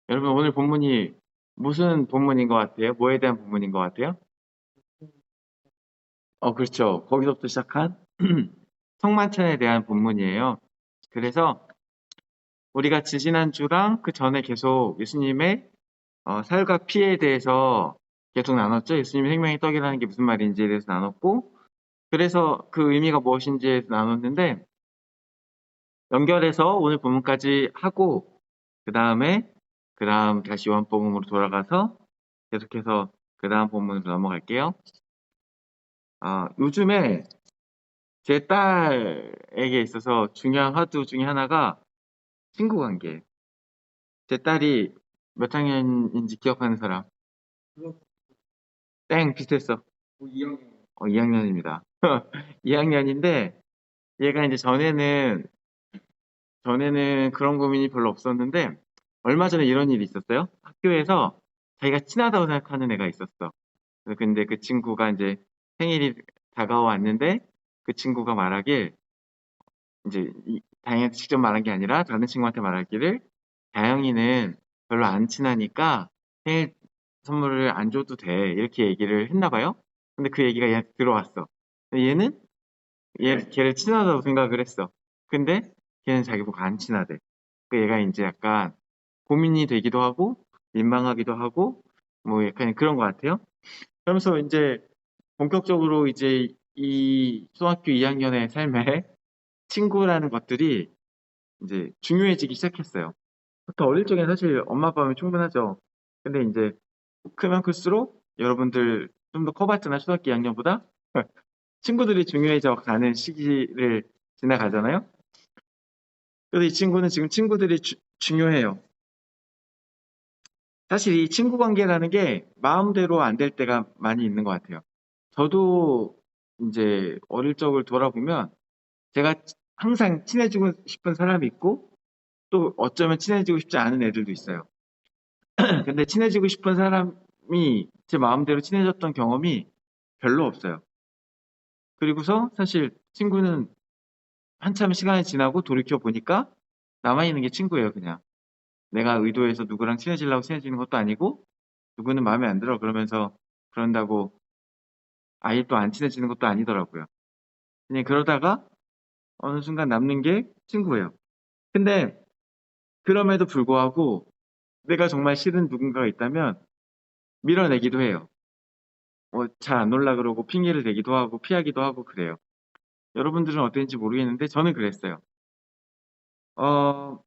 여러분, 오늘 본문이 무슨 본문인 것 같아요? 뭐에 대한 본문인 것 같아요? 그렇죠. 거기서부터 시작한 성만찬에 대한 본문이에요. 그래서 우리가 지지난주랑 그 전에 계속 예수님의 살과 피에 대해서 계속 나눴죠. 예수님의 생명의 떡이라는 게 무슨 말인지에 대해서 나눴고, 그래서 그 의미가 무엇인지에 대해서 나눴는데, 연결해서 오늘 본문까지 하고, 그 다음 다시 요한복음으로 돌아가서 계속해서 그 다음 본문으로 넘어갈게요. 요즘에 제 딸에게 있어서 중요한 화두 중에 하나가 친구 관계. 제 딸이 몇 학년인지 기억하는 사람? 땡, 비슷했어. 2학년입니다. 2학년인데, 얘가 이제 전에는 그런 고민이 별로 없었는데, 얼마 전에 이런 일이 있었어요. 학교에서 자기가 친하다고 생각하는 애가 있었어. 근데 그 친구가 이제 생일이 다가왔는데, 그 친구가 말하길, 이제 다영이한테 직접 말한 게 아니라 다른 친구한테 말하기를 다영이는 별로 안 친하니까 생일 선물을 안 줘도 돼 이렇게 얘기를 했나 봐요. 근데 그 얘기가 얘한테 들어왔어. 근데 얘는 걔를 친하다고 생각을 했어. 근데 걔는 자기 보고 안 친하대. 그 얘가 이제 약간 고민이 되기도 하고 민망하기도 하고 뭐 약간 그런 것 같아요. 그러면서 이제 본격적으로 이제 이 초등학교 2학년의 삶에 친구라는 것들이 이제 중요해지기 시작했어요. 더 어릴 적엔 사실 엄마 아빠면 충분하죠. 근데 이제 크면 클수록 여러분들 좀 더 커봤잖아, 초등학교 2학년보다. 친구들이 중요해져 가는 시기를 지나가잖아요. 그래서 이 친구는 지금 친구들이 중요해요. 사실 이 친구 관계라는 게 마음대로 안 될 때가 많이 있는 것 같아요. 저도 이제 어릴 적을 돌아보면 제가 항상 친해지고 싶은 사람이 있고 또 어쩌면 친해지고 싶지 않은 애들도 있어요. 근데 친해지고 싶은 사람이 제 마음대로 친해졌던 경험이 별로 없어요. 그리고서 사실 친구는 한참 시간이 지나고 돌이켜 보니까 남아있는 게 친구예요, 그냥. 내가 의도해서 누구랑 친해지려고 친해지는 것도 아니고, 누구는 마음에 안 들어 그러면서 그런다고 아예 또 안 친해지는 것도 아니더라고요. 그냥 그러다가 어느 순간 남는 게 친구예요. 근데 그럼에도 불구하고 내가 정말 싫은 누군가가 있다면 밀어내기도 해요. 잘 안 놀라 그러고 핑계를 대기도 하고 피하기도 하고 그래요. 여러분들은 어땠는지 모르겠는데 저는 그랬어요. 어,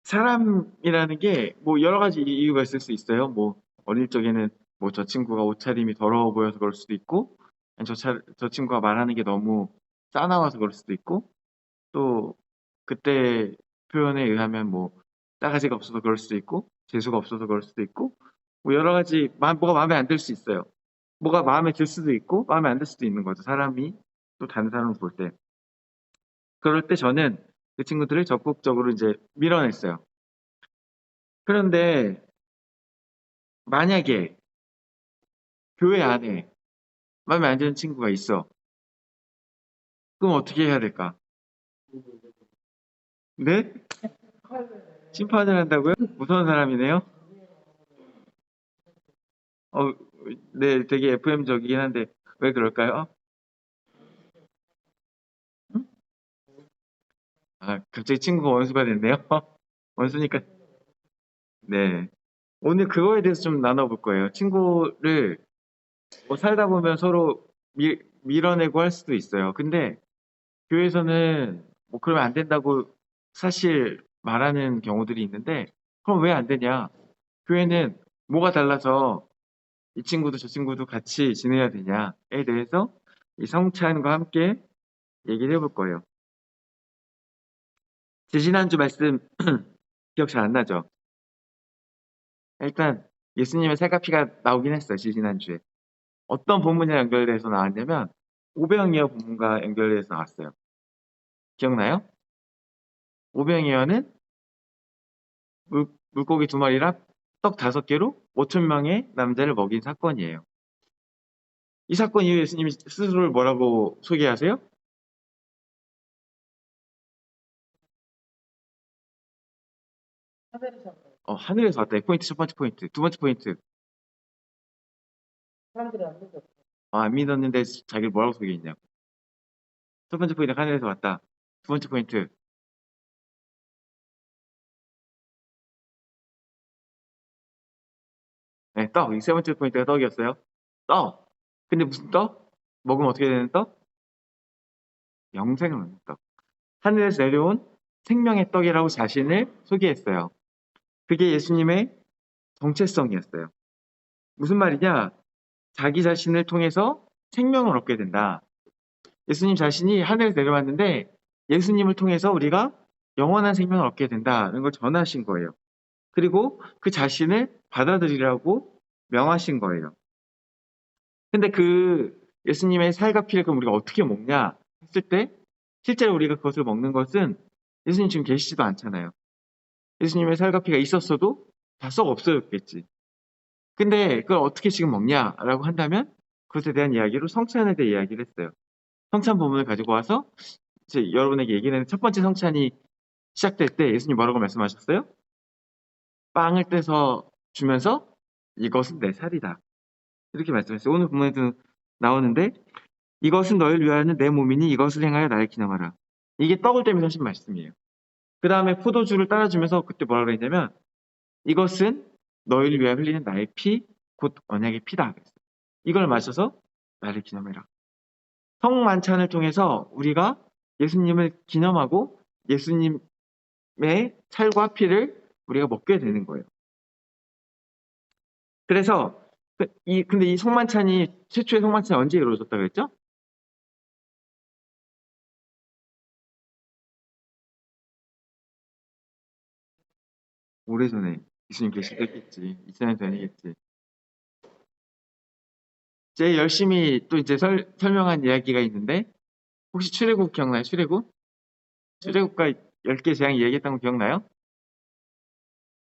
사람이라는 게 뭐 여러 가지 이유가 있을 수 있어요. 뭐 어릴 적에는 뭐 저 친구가 옷차림이 더러워 보여서 그럴 수도 있고, 아니 저 친구가 말하는 게 너무 싸나워서 그럴 수도 있고, 또 그때 표현에 의하면 뭐 싸가지가 없어서 그럴 수도 있고, 재수가 없어서 그럴 수도 있고, 뭐 여러 가지 뭐가 마음에 안 들 수 있어요. 뭐가 마음에 들 수도 있고 마음에 안 들 수도 있는 거죠. 사람이 또 다른 사람을 볼 때. 그럴 때 저는 그 친구들을 적극적으로 이제 밀어냈어요. 그런데 만약에 교회 안에 마음에 안 드는 친구가 있어. 그럼 어떻게 해야 될까? 네? 심판을 한다고요? 무서운 사람이네요. 어, 네, 되게 FM적이긴 한데 왜 그럴까요? 응? 갑자기 친구가 원수가 됐네요. 원수니까 네. 오늘 그거에 대해서 좀 나눠볼 거예요. 친구를 뭐 살다 보면 서로 밀어내고 할 수도 있어요. 근데 교회에서는 뭐 그러면 안 된다고 사실 말하는 경우들이 있는데 그럼 왜 안 되냐? 교회는 뭐가 달라서 이 친구도 저 친구도 같이 지내야 되냐에 대해서 이 성찬과 함께 얘기를 해볼 거예요. 제 지난주 말씀 기억 잘 안 나죠? 일단 예수님의 살과 피가 나오긴 했어요. 지난주에. 어떤 본문이랑 연결돼서 나왔냐면 오병이어 본문과 연결돼서 나왔어요. 기억나요? 오병이어는 물고기 두 마리랑 떡 5개로 5천 명의 남자를 먹인 사건이에요. 이 사건 이후 예수님이 스스로를 뭐라고 소개하세요? 하늘에서 왔다. 이 포인트, 첫 번째 포인트. 두 번째 포인트. 안 믿었는데 자기를 뭐라고 속이겠냐고. 첫 번째 포인트, 하늘에서 왔다. 두 번째 포인트. 네, 떡. 이 세 번째 포인트가 떡이었어요. 떡. 근데 무슨 떡? 먹으면 어떻게 되는 떡? 영생을 얻는 떡. 하늘에서 내려온 생명의 떡이라고 자신을 소개했어요. 그게 예수님의 정체성이었어요. 무슨 말이냐? 자기 자신을 통해서 생명을 얻게 된다. 예수님 자신이 하늘에서 내려왔는데 예수님을 통해서 우리가 영원한 생명을 얻게 된다는 걸 전하신 거예요. 그리고 그 자신을 받아들이라고 명하신 거예요. 근데 그 예수님의 살과 피를 그럼 우리가 어떻게 먹냐 했을 때 실제로 우리가 그것을 먹는 것은 예수님 지금 계시지도 않잖아요. 예수님의 살과 피가 있었어도 다 썩 없어졌겠지. 근데 그걸 어떻게 지금 먹냐라고 한다면 그것에 대한 이야기로 성찬에 대해 이야기를 했어요. 성찬 본문을 가지고 와서 이제 여러분에게 얘기는 첫 번째 성찬이 시작될 때 예수님 뭐라고 말씀하셨어요? 빵을 떼서 주면서 이것은 내 살이다. 이렇게 말씀하셨어요. 오늘 본문에도 나오는데 이것은 너희를 위하여는 내 몸이니 이것을 행하여 나를 기념하라. 이게 떡을 떼면서 하신 말씀이에요. 그 다음에 포도주를 따라주면서 그때 뭐라고 그랬냐면 이것은 너희를 위하여 흘리는 나의 피, 곧 언약의 피다. 그랬어요. 이걸 마셔서 나를 기념해라. 성만찬을 통해서 우리가 예수님을 기념하고 예수님의 살과 피를 우리가 먹게 되는 거예요. 그래서 근데 이 성만찬이 최초의 성만찬이 언제 이루어졌다고 그랬죠? 오래전에 예수님 계실 때겠지. 2000년 전이겠지. 제일 열심히 또 이제 설명한 이야기가 있는데 혹시 출애굽 기억나요? 출애굽? 출애굽과 10개 재앙 이야기했던 거 기억나요?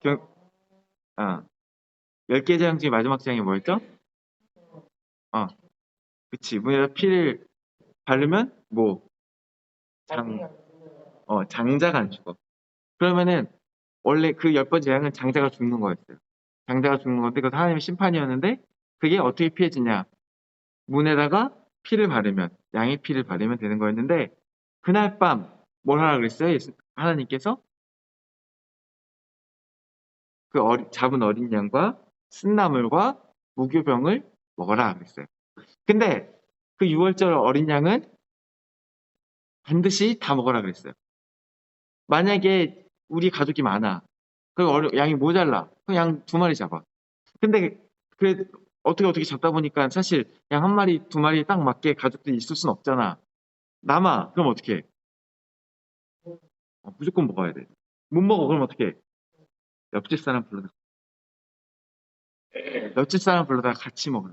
기억, 어, 10개 재앙 중에 마지막 재앙이 뭐였죠? 어, 그치. 문에다 피를 바르면 뭐 장, 장자가 안 죽어. 그러면은 원래 그 10번 재앙은 장자가 죽는 거였어요. 장자가 죽는 건데 그것도 하나님의 심판이었는데 그게 어떻게 피해지냐? 문에다가 피를 바르면 양의 피를 바르면 되는 거였는데 그날 밤 뭘 하라 그랬어요? 하나님께서 그 잡은 어린 양과 쓴나물과 무교병을 먹어라 그랬어요. 근데 그 6월절 어린 양은 반드시 다 먹어라 그랬어요. 만약에 우리 가족이 많아. 그 양이 모자라. 그럼 양 두 마리 잡아. 근데 그래 어떻게 잡다 보니까 사실 양 한 마리, 두 마리 딱 맞게 가족들이 있을 순 없잖아. 남아. 그럼 어떻게 해? 무조건 먹어야 돼. 못 먹어. 그럼 어떻게 해? 옆집 사람 불러다. 옆집 사람 불러다가 같이 먹어.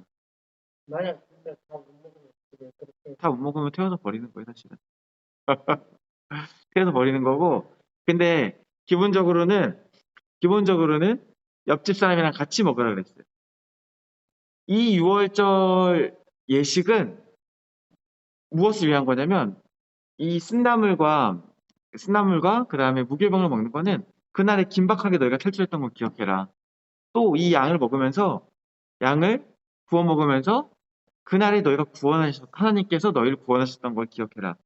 다 못 먹으면 태워서 버리는 거예요, 사실은. 태워서 버리는 거고. 근데 기본적으로는 옆집 사람이랑 같이 먹으라 그랬어요. 이 6월절 예식은 무엇을 위한 거냐면 이 쓴나물과 그다음에 무교병을 먹는 거는 그날에 긴박하게 너희가 탈출했던 걸 기억해라. 또 이 양을 먹으면서 양을 구워 먹으면서 그날에 너희가 하나님께서 너희를 구원하셨던 걸 기억해라.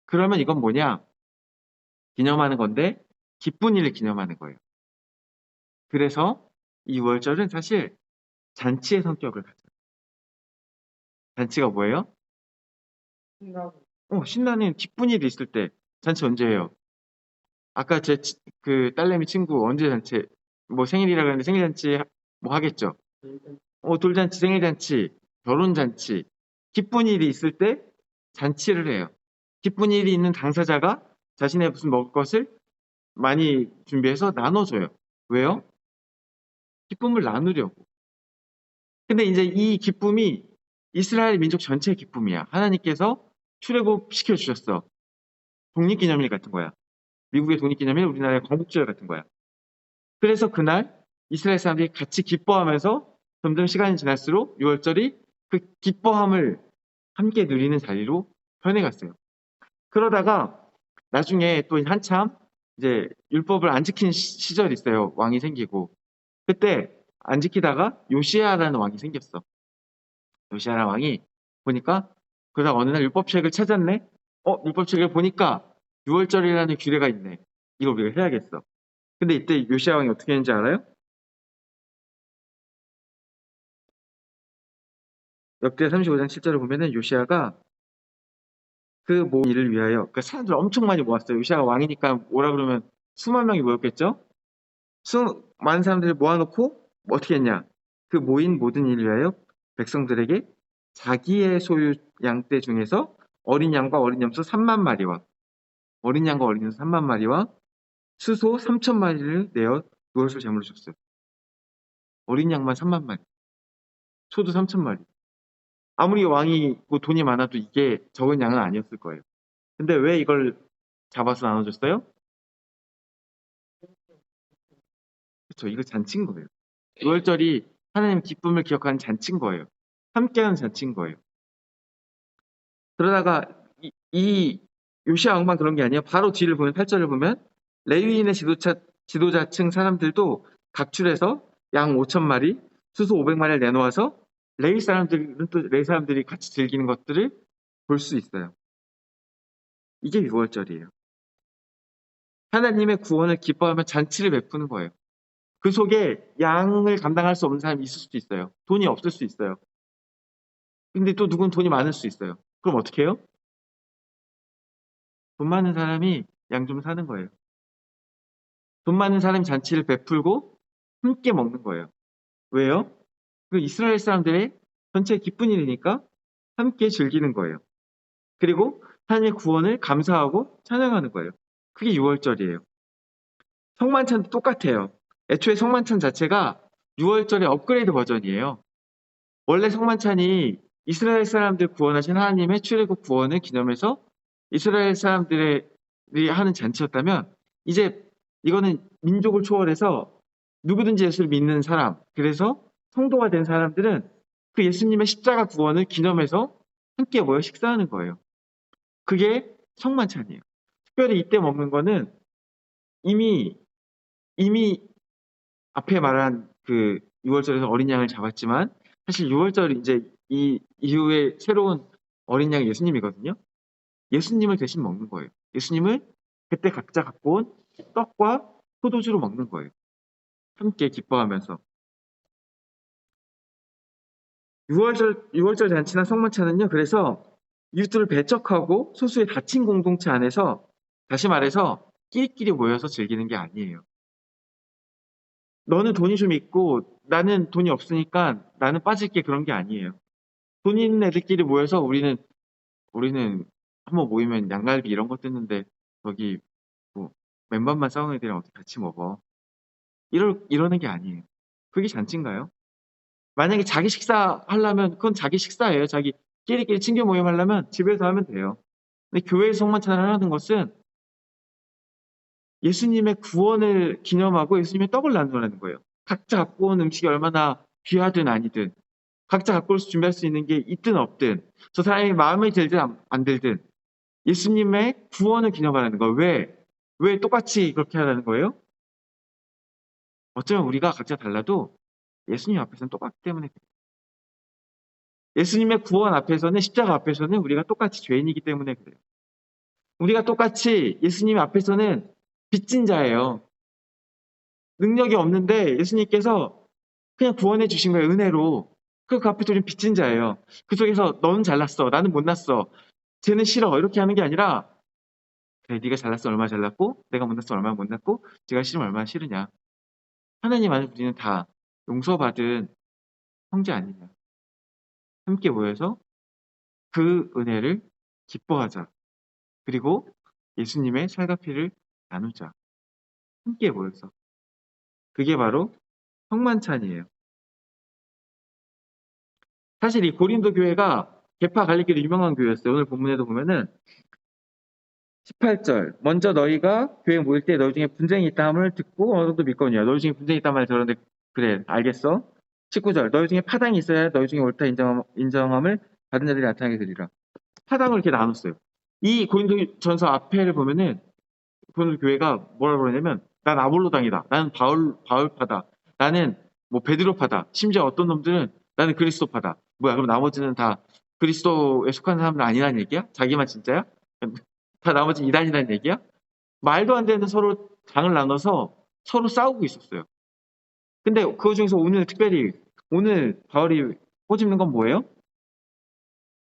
그러면 이건 뭐냐? 기념하는 건데 기쁜 일을 기념하는 거예요. 그래서 이 6월절은 사실 잔치의 성격을 가져요. 잔치가 뭐예요? 신나는 기쁜 일이 있을 때 잔치 언제 해요? 아까 그 딸내미 친구 언제 잔치 뭐 생일이라 그랬는데 생일 잔치 뭐 하겠죠? 돌잔치, 생일 잔치, 결혼 잔치, 기쁜 일이 있을 때 잔치를 해요. 기쁜 일이 있는 당사자가 자신의 무슨 먹을 것을 많이 준비해서 나눠줘요. 왜요? 기쁨을 나누려고. 근데 이제 이 기쁨이 이스라엘 민족 전체의 기쁨이야. 하나님께서 출애굽 시켜주셨어. 독립기념일 같은 거야. 미국의 독립기념일, 우리나라의 건국절 같은 거야. 그래서 그날 이스라엘 사람들이 같이 기뻐하면서 점점 시간이 지날수록 6월절이 그 기뻐함을 함께 누리는 자리로 변해갔어요. 그러다가 나중에 또 한참 이제 율법을 안 지킨 시절이 있어요. 왕이 생기고. 그때 안 지키다가 요시야라는 왕이 생겼어. 요시야라는 왕이 보니까 그러다 어느 날 율법책을 찾았네. 율법책을 보니까 6월절이라는 규례가 있네. 이거 우리가 해야겠어. 근데 이때 요시야 왕이 어떻게 했는지 알아요? 역대 35장 7절을 보면은 요시야가 그 모든 일을 위하여 그 사람들 엄청 많이 모았어요. 요시야가 왕이니까 오라 그러면 수만 명이 모였겠죠? 많은 사람들을 모아놓고 어떻게 했냐? 그 모인 모든 일을 위하여 백성들에게 자기의 소유 양떼 중에서 어린 양과 어린 염소 3만 마리와 어린 양과 어린 염소 3만 마리와 수소 3천 마리를 내어 그것을 제물로 줬어요. 어린 양만 3만 마리, 소도 3천 마리. 아무리 왕이 뭐 돈이 많아도 이게 적은 양은 아니었을 거예요. 근데 왜 이걸 잡아서 나눠줬어요? 그렇죠. 이거 잔치인 거예요. 6월절이 하나님 기쁨을 기억하는 잔치인 거예요. 함께하는 잔치인 거예요. 그러다가 이 요시야 왕만 그런 게 아니에요. 바로 뒤를 보면 8절을 보면 레위인의 지도자층 사람들도 각출해서 양 5천 마리, 수소 500마리를 내놓아서 레위 사람들이 같이 즐기는 것들을 볼 수 있어요. 이게 6월절이에요. 하나님의 구원을 기뻐하며 잔치를 베푸는 거예요. 그 속에 양을 감당할 수 없는 사람이 있을 수도 있어요. 돈이 없을 수 있어요. 근데 또 누군 돈이 많을 수 있어요. 그럼 어떻게 해요? 돈 많은 사람이 양 좀 사는 거예요. 돈 많은 사람이 잔치를 베풀고 함께 먹는 거예요. 왜요? 그 이스라엘 사람들의 전체 기쁜 일이니까 함께 즐기는 거예요. 그리고 하나님의 구원을 감사하고 찬양하는 거예요. 그게 6월절이에요. 성만찬도 똑같아요. 애초에 성만찬 자체가 6월절의 업그레이드 버전이에요. 원래 성만찬이 이스라엘 사람들 구원하신 하나님의 출애굽 구원을 기념해서 이스라엘 사람들이 하는 잔치였다면 이제 이거는 민족을 초월해서 누구든지 예수를 믿는 사람, 그래서 성도가 된 사람들은 그 예수님의 십자가 구원을 기념해서 함께 모여 식사하는 거예요. 그게 성만찬이에요. 특별히 이때 먹는 거는 이미 앞에 말한 그 6월절에서 어린 양을 잡았지만 사실 6월절이 이제 이 이후에 새로운 어린 양이 예수님이거든요. 예수님을 대신 먹는 거예요. 예수님을 그때 각자 갖고 온 떡과 포도주로 먹는 거예요. 함께 기뻐하면서. 6월절 잔치나 성만찬은요. 그래서 이웃들을 배척하고 소수의 닫힌 공동체 안에서 다시 말해서 끼리끼리 모여서 즐기는 게 아니에요. 너는 돈이 좀 있고 나는 돈이 없으니까 나는 빠질게 그런 게 아니에요. 돈 있는 애들끼리 모여서 우리는 한번 모이면 양갈비 이런 거 뜯는데 거기 뭐 맨밥만 싸우는 애들이랑 어떻게 같이 먹어. 이러는 게 아니에요. 그게 잔치인가요? 만약에 자기 식사 하려면 그건 자기 식사예요. 자기 끼리끼리 친교 모임 하려면 집에서 하면 돼요. 근데 교회에서 성만찬을 하는 것은 예수님의 구원을 기념하고 예수님의 떡을 나누라는 거예요. 각자 갖고 온 음식이 얼마나 귀하든 아니든 각자 갖고 올 수 준비할 수 있는 게 있든 없든 저 사람이 마음에 들든 안 들든 예수님의 구원을 기념하라는 거예요. 왜? 왜 똑같이 그렇게 하라는 거예요? 어쩌면 우리가 각자 달라도 예수님 앞에서는 똑같기 때문에 그래요. 예수님의 구원 앞에서는 십자가 앞에서는 우리가 똑같이 죄인이기 때문에 그래요. 우리가 똑같이 예수님 앞에서는 빚진 자예요. 능력이 없는데 예수님께서 그냥 구원해 주신 거예요. 은혜로. 그 앞에서 우리는 빚진 자예요. 그 속에서 너는 잘났어. 나는 못났어. 쟤는 싫어. 이렇게 하는 게 아니라 그래, 네가 잘났어. 얼마나 잘났고 내가 못났어. 얼마나 못났고 네가 싫으면 얼마나 싫으냐. 하나님 안에 우리는 다 용서받은 형제 아니냐. 함께 모여서 그 은혜를 기뻐하자. 그리고 예수님의 살과 피를 나누자. 함께 모여서. 그게 바로 성만찬이에요. 사실 이 고린도 교회가 개파 갈리기로 유명한 교회였어요. 오늘 본문에도 보면은 18절 먼저 너희가 교회 모일 때 너희 중에 분쟁이 있다 함을 듣고 어느 정도 믿거니와 너희 중에 분쟁이 있다 말 들었는데 그래 알겠어. 19절 너희 중에 파당이 있어야 너희 중에 옳다 인정함을 받은 자들이 나타나게 되리라. 파당을 이렇게 나눴어요. 이 고린도 전서 앞에를 보면은 오늘 교회가 뭐라 그러냐면 난 아볼로당이다. 나는 바울파다. 나는 뭐 베드로파다. 심지어 어떤 놈들은 나는 그리스도파다. 뭐야 그럼 나머지는 다 그리스도에 속한 사람들 아니라는 얘기야? 자기만 진짜야? 다 나머지 이단이라는 얘기야? 말도 안 되는 서로 당을 나눠서 서로 싸우고 있었어요. 근데 그 중에서 오늘 특별히 오늘 바울이 꼬집는 건 뭐예요?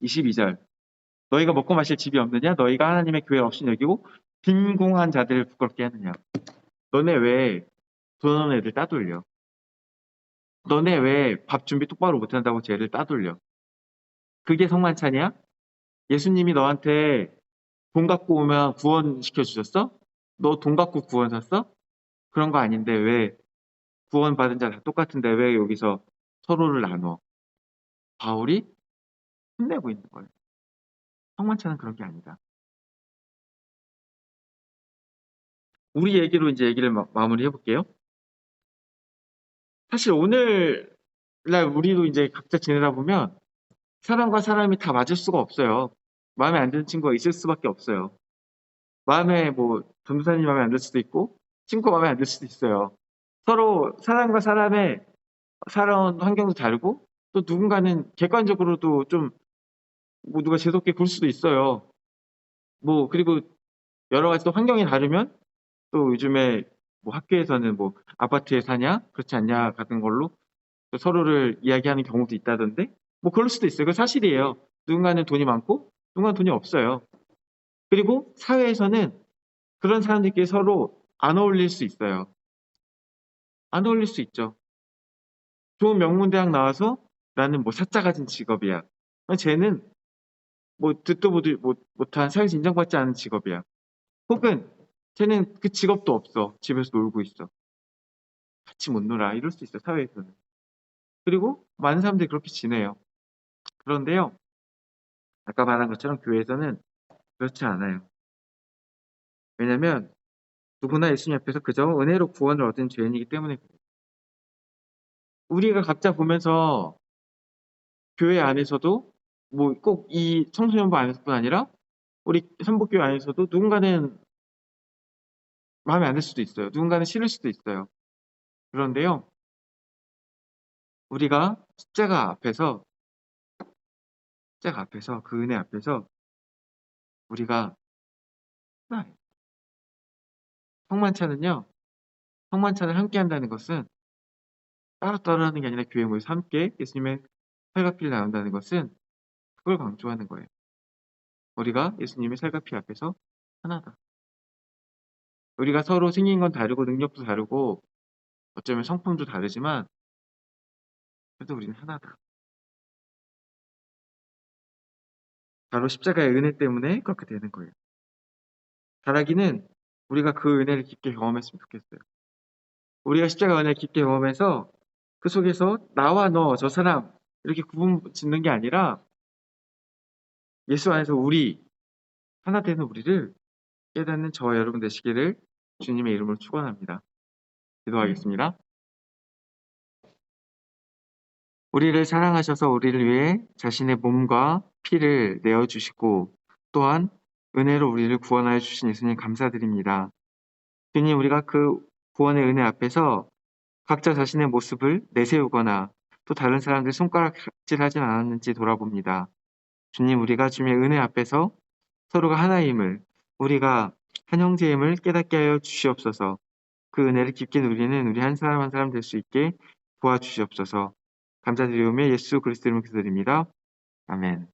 22절. 너희가 먹고 마실 집이 없느냐? 너희가 하나님의 교회 없인 여기고 빈궁한 자들을 부끄럽게 하느냐? 너네 왜 돈 없는 애들 따돌려? 너네 왜 밥 준비 똑바로 못한다고 쟤를 따돌려? 그게 성만찬이야? 예수님이 너한테 돈 갖고 오면 구원시켜 주셨어? 너 돈 갖고 구원 샀어? 그런 거 아닌데 왜 구원 받은 자 다 똑같은데 왜 여기서 서로를 나눠? 바울이 혼내고 있는 거예요. 성만찬은 그런 게 아니다. 우리 얘기로 이제 얘기를 마무리 해볼게요. 사실 오늘날 우리도 이제 각자 지내다 보면 사람과 사람이 다 맞을 수가 없어요. 마음에 안 드는 친구가 있을 수밖에 없어요. 마음에 뭐 전도사님 마음에 안 들 수도 있고 친구 마음에 안 들 수도 있어요. 서로 사람과 사람의 살아온 환경도 다르고 또 누군가는 객관적으로도 좀 뭐 누가 재수없게 굴 수도 있어요. 뭐 그리고 여러 가지 또 환경이 다르면 또 요즘에 뭐 학교에서는 뭐 아파트에 사냐 그렇지 않냐 같은 걸로 또 서로를 이야기하는 경우도 있다던데 뭐 그럴 수도 있어요. 그 사실이에요. 누군가는 돈이 많고 누군가는 돈이 없어요. 그리고 사회에서는 그런 사람들끼리 서로 안 어울릴 수 있어요. 안 어울릴 수 있죠. 좋은 명문대학 나와서 나는 뭐 사짜 가진 직업이야. 쟤는 뭐 듣도 보도 못한 사회에서 인정받지 않은 직업이야. 혹은 쟤는 그 직업도 없어. 집에서 놀고 있어. 같이 못 놀아. 이럴 수 있어, 사회에서는. 그리고 많은 사람들이 그렇게 지내요. 그런데요, 아까 말한 것처럼 교회에서는 그렇지 않아요. 왜냐면 누구나 예수님 앞에서 그저 은혜로 구원을 얻은 죄인이기 때문에 그래요. 우리가 각자 보면서 교회 안에서도 뭐 꼭 이 청소년부 안에서뿐 아니라 우리 선복교회 안에서도 누군가는 마음에 안 들 수도 있어요. 누군가는 싫을 수도 있어요. 그런데요, 우리가 십자가 앞에서 그 은혜 앞에서 우리가 하나예요. 성만찬은요, 성만찬을 함께 한다는 것은 따로따로 하는 게 아니라 교회 모여서 함께 예수님의 살과 피를 나눈다는 것은 그걸 강조하는 거예요. 우리가 예수님의 살과 피 앞에서 하나다. 우리가 서로 생긴 건 다르고 능력도 다르고 어쩌면 성품도 다르지만 그래도 우리는 하나다. 바로 십자가의 은혜 때문에 그렇게 되는 거예요. 바라기는 우리가 그 은혜를 깊게 경험했으면 좋겠어요. 우리가 십자가 은혜를 깊게 경험해서 그 속에서 나와 너, 저 사람 이렇게 구분 짓는 게 아니라 예수 안에서 우리 하나 되는 우리를 깨닫는 저와 여러분 되시기를 주님의 이름으로 축원합니다. 기도하겠습니다. 우리를 사랑하셔서 우리를 위해 자신의 몸과 피를 내어주시고 또한 은혜로 우리를 구원하여 주신 예수님 감사드립니다. 주님, 우리가 그 구원의 은혜 앞에서 각자 자신의 모습을 내세우거나 또 다른 사람들 손가락질하진 않았는지 돌아봅니다. 주님, 우리가 주님의 은혜 앞에서 서로가 하나임을, 우리가 한 형제임을 깨닫게 하여 주시옵소서. 그 은혜를 깊게 누리는 우리 한 사람 한 사람 될 수 있게 도와주시옵소서. 감사드리오며 예수 그리스도 이름으로 기도드립니다. 아멘.